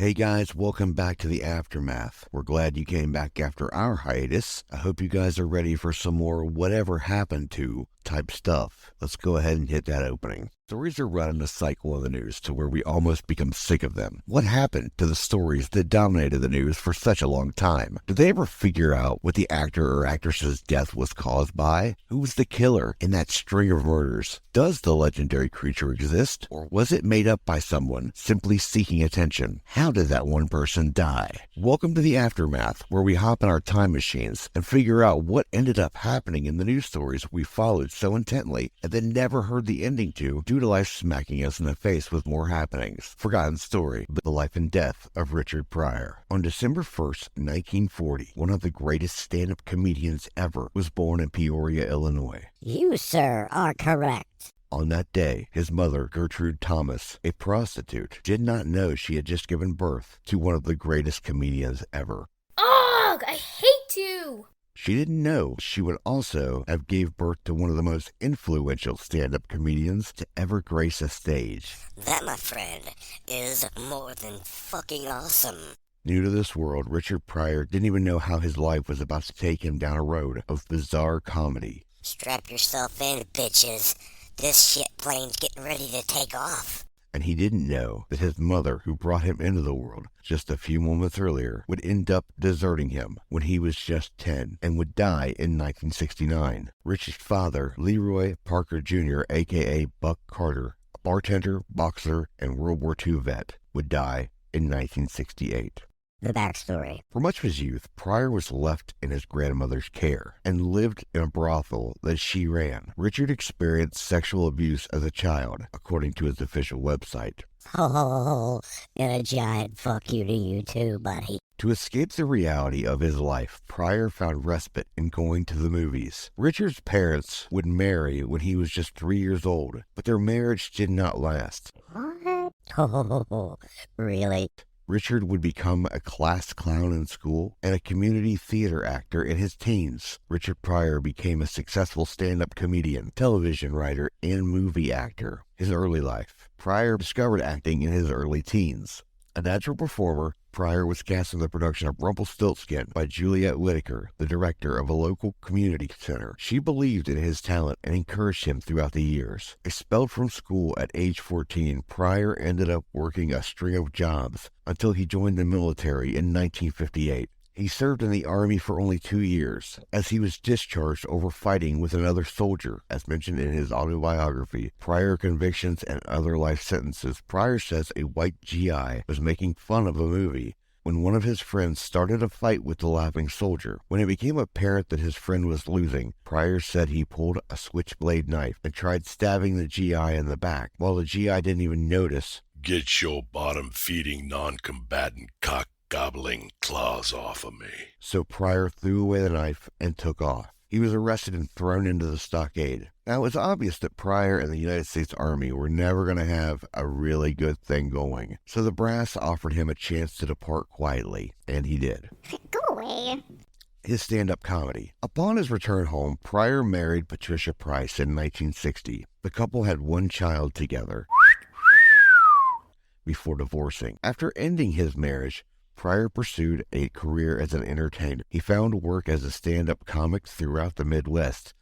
Hey guys, welcome back to the Aftermath. We're glad you came back after our hiatus. I hope you guys are ready for some more whatever happened to type stuff. Let's go ahead and hit that opening. Stories are running a cycle in the news to where we almost become sick of them. What happened to the stories that dominated the news for such a long time? Did they ever figure out what the actor or actress's death was caused by? Who was the killer in that string of murders? Does the legendary creature exist? Or was it made up by someone simply seeking attention? How did that one person die? Welcome to the Aftermath, where we hop in our time machines and figure out what ended up happening in the news stories we followed so intently and then never heard the ending to due to life smacking us in the face with more happenings. Forgotten story, the life and death of Richard Pryor. On December 1st, 1940, one of the greatest stand-up comedians ever was born in Peoria, Illinois. You, sir, are correct. On that day, his mother, Gertrude Thomas, a prostitute, did not know she had just given birth to one of the greatest comedians ever. Ugh, I hate you! She didn't know she would also have gave birth to one of the most influential stand-up comedians to ever grace a stage. That, my friend, is more than fucking awesome. New to this world, Richard Pryor didn't even know how his life was about to take him down a road of bizarre comedy. Strap yourself in, bitches. This shit plane's getting ready to take off. And he didn't know that his mother, who brought him into the world just a few moments earlier, would end up deserting him when he was just 10 and would die in 1969. Richard's father, Leroy Parker Jr., a.k.a. Buck Carter, a bartender, boxer, and World War II vet, would die in 1968. The backstory. For much of his youth, Pryor was left in his grandmother's care and lived in a brothel that she ran. Richard experienced sexual abuse as a child, according to his official website. Oh, and a giant fuck you to you too, buddy. To escape the reality of his life, Pryor found respite in going to the movies. Richard's parents would marry when he was just 3 years old, but their marriage did not last. What? Oh, really? Richard would become a class clown in school and a community theater actor in his teens. Richard Pryor became a successful stand-up comedian, television writer, and movie actor. His early life. Pryor discovered acting in his early teens. A natural performer, Pryor was cast in the production of Rumpelstiltskin by Juliette Whittaker, the director of a local community center. She believed in his talent and encouraged him throughout the years. Expelled from school at age 14, Pryor ended up working a string of jobs until he joined the military in 1958. He served in the Army for only 2 years, as he was discharged over fighting with another soldier, as mentioned in his autobiography, Prior Convictions and Other Life Sentences. Pryor says a white GI was making fun of a movie when one of his friends started a fight with the laughing soldier. When it became apparent that his friend was losing, Pryor said he pulled a switchblade knife and tried stabbing the GI in the back, while the GI didn't even notice. Get your bottom-feeding, non-combatant cock-gobbling claws off of me. So Pryor threw away the knife and took off. He was arrested and thrown into the stockade. Now, it was obvious that Pryor and the United States Army were never going to have a really good thing going. So the brass offered him a chance to depart quietly, and he did. Go away. His stand-up comedy. Upon his return home, Pryor married Patricia Price in 1960. The couple had one child together before divorcing. After ending his marriage, Pryor pursued a career as an entertainer. He found work as a stand-up comic throughout the Midwest,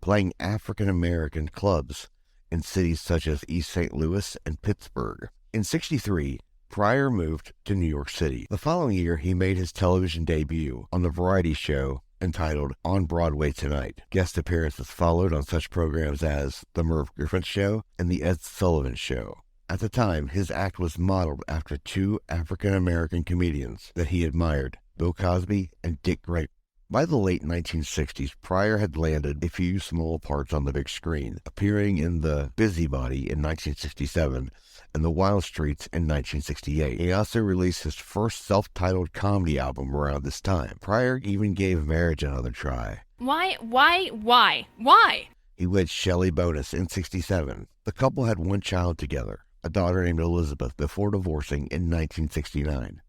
playing African-American clubs in cities such as East St. Louis and Pittsburgh. In '63, Pryor moved to New York City. The following year, he made his television debut on the variety show entitled On Broadway Tonight. Guest appearances followed on such programs as The Merv Griffin Show and The Ed Sullivan Show. At the time, his act was modeled after two African-American comedians that he admired, Bill Cosby and Dick Gregory. By the late 1960s, Pryor had landed a few small parts on the big screen, appearing in The Busybody in 1967 and The Wild Streets in 1968. He also released his first self-titled comedy album around this time. Pryor even gave marriage another try. Why? He wed Shelley Bonus in '67. The couple had one child together, a daughter named Elizabeth, before divorcing in 1969.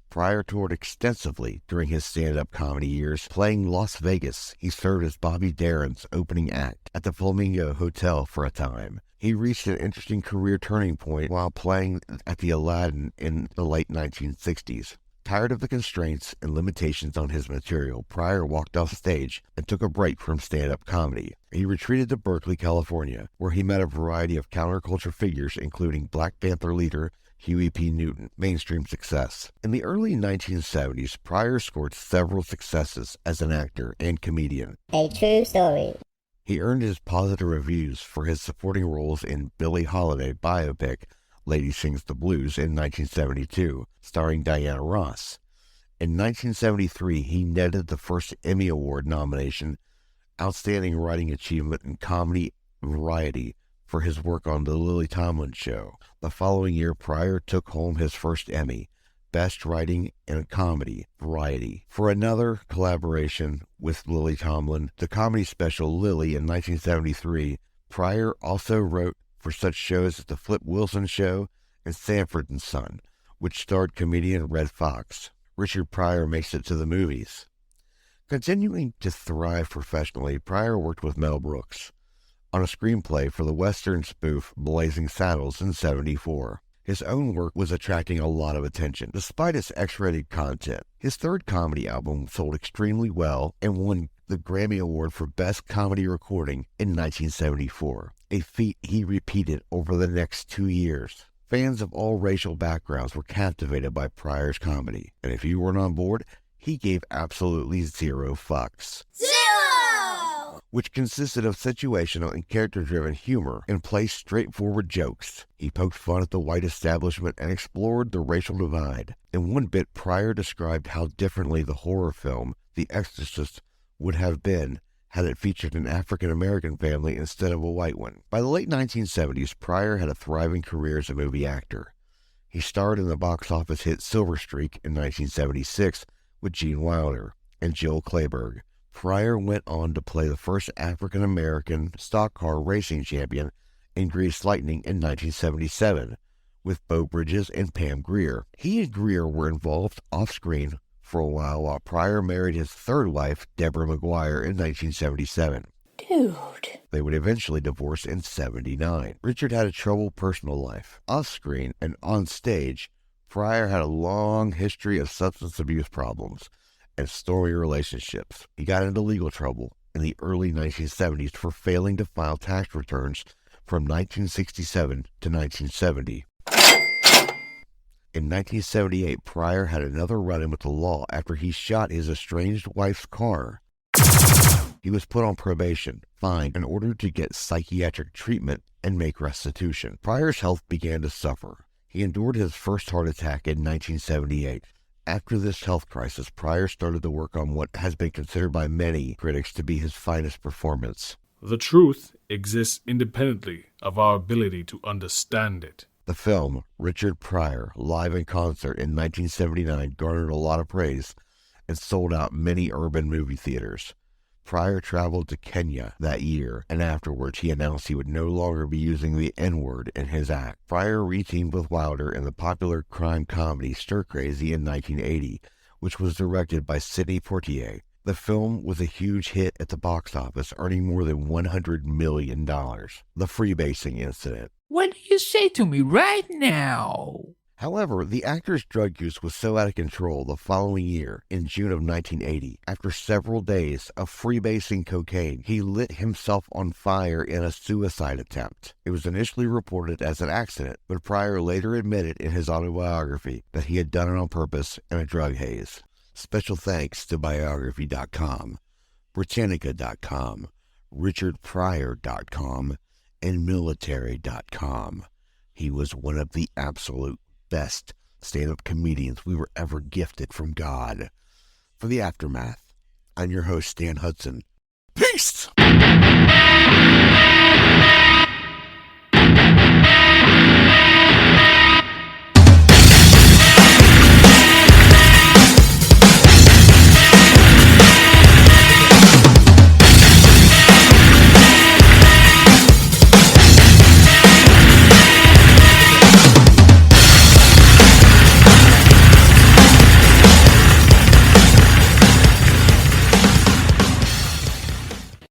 Pryor toured extensively during his stand-up comedy years, playing Las Vegas. He served as Bobby Darin's opening act at the Flamingo Hotel for a time, He reached an interesting career turning point while playing at the Aladdin in the late 1960s. Tired of the constraints and limitations on his material, Pryor walked off stage and took a break from stand-up comedy. He retreated to Berkeley, California, where he met a variety of counterculture figures, including Black Panther leader Huey P. Newton, mainstream success. In the early 1970s, Pryor scored several successes as an actor and comedian. A true story. He earned his positive reviews for his supporting roles in Billie Holiday biopic Lady Sings the Blues in 1972, starring Diana Ross. In 1973, he netted the first Emmy Award nomination, Outstanding Writing Achievement in Comedy Variety, for his work on The Lily Tomlin Show. The following year, Pryor took home his first Emmy, Best Writing in a Comedy Variety, for another collaboration with Lily Tomlin, the comedy special Lily in 1973. Pryor also wrote for such shows as The Flip Wilson Show and Sanford and Son, which starred comedian Red Fox. Richard Pryor makes it to the movies. Continuing to thrive professionally, Pryor worked with Mel Brooks on a screenplay for the Western spoof Blazing Saddles in '74. His own work was attracting a lot of attention, despite its X-rated content. His third comedy album sold extremely well and won the Grammy Award for Best Comedy Recording in 1974, a feat he repeated over the next 2 years. Fans of all racial backgrounds were captivated by Pryor's comedy, and if you weren't on board, he gave absolutely zero fucks. Which consisted of situational and character-driven humor and played straightforward jokes. He poked fun at the white establishment and explored the racial divide. In one bit, Pryor described how differently the horror film The Exorcist would have been had it featured an African-American family instead of a white one. By the late 1970s, Pryor had a thriving career as a movie actor. He starred in the box office hit Silver Streak in 1976 with Gene Wilder and Jill Clayburgh. Pryor went on to play the first African-American stock car racing champion in Grease Lightning in 1977 with Beau Bridges and Pam Grier. He and Grier were involved off-screen for a while Pryor married his third wife, Deborah McGuire, in 1977. Dude. They would eventually divorce in '79. Richard had a troubled personal life. Off-screen and on stage, Pryor had a long history of substance abuse problems and stormy relationships. He got into legal trouble in the early 1970s for failing to file tax returns from 1967 to 1970. In 1978, Pryor had another run-in with the law after he shot his estranged wife's car. He was put on probation, fined, and ordered to get psychiatric treatment and make restitution. Pryor's health began to suffer. He endured his first heart attack in 1978. After this health crisis, Pryor started to work on what has been considered by many critics to be his finest performance. The truth exists independently of our ability to understand it. The film, Richard Pryor, live in concert in 1979, garnered a lot of praise and sold out many urban movie theaters. Pryor traveled to Kenya that year, and afterwards he announced he would no longer be using the N-word in his act. Pryor reteamed with Wilder in the popular crime comedy Stir Crazy in 1980, which was directed by Sidney Poitier. The film was a huge hit at the box office, earning more than $100 million. The freebasing incident. What do you say to me right now? However, the actor's drug use was so out of control the following year, in June of 1980, after several days of freebasing cocaine, he lit himself on fire in a suicide attempt. It was initially reported as an accident, but Pryor later admitted in his autobiography that he had done it on purpose in a drug haze. Special thanks to Biography.com, Britannica.com, RichardPryor.com, and Military.com. He was one of the absolute best stand-up comedians we were ever gifted from God. For The Aftermath, I'm your host, Stan Hudson.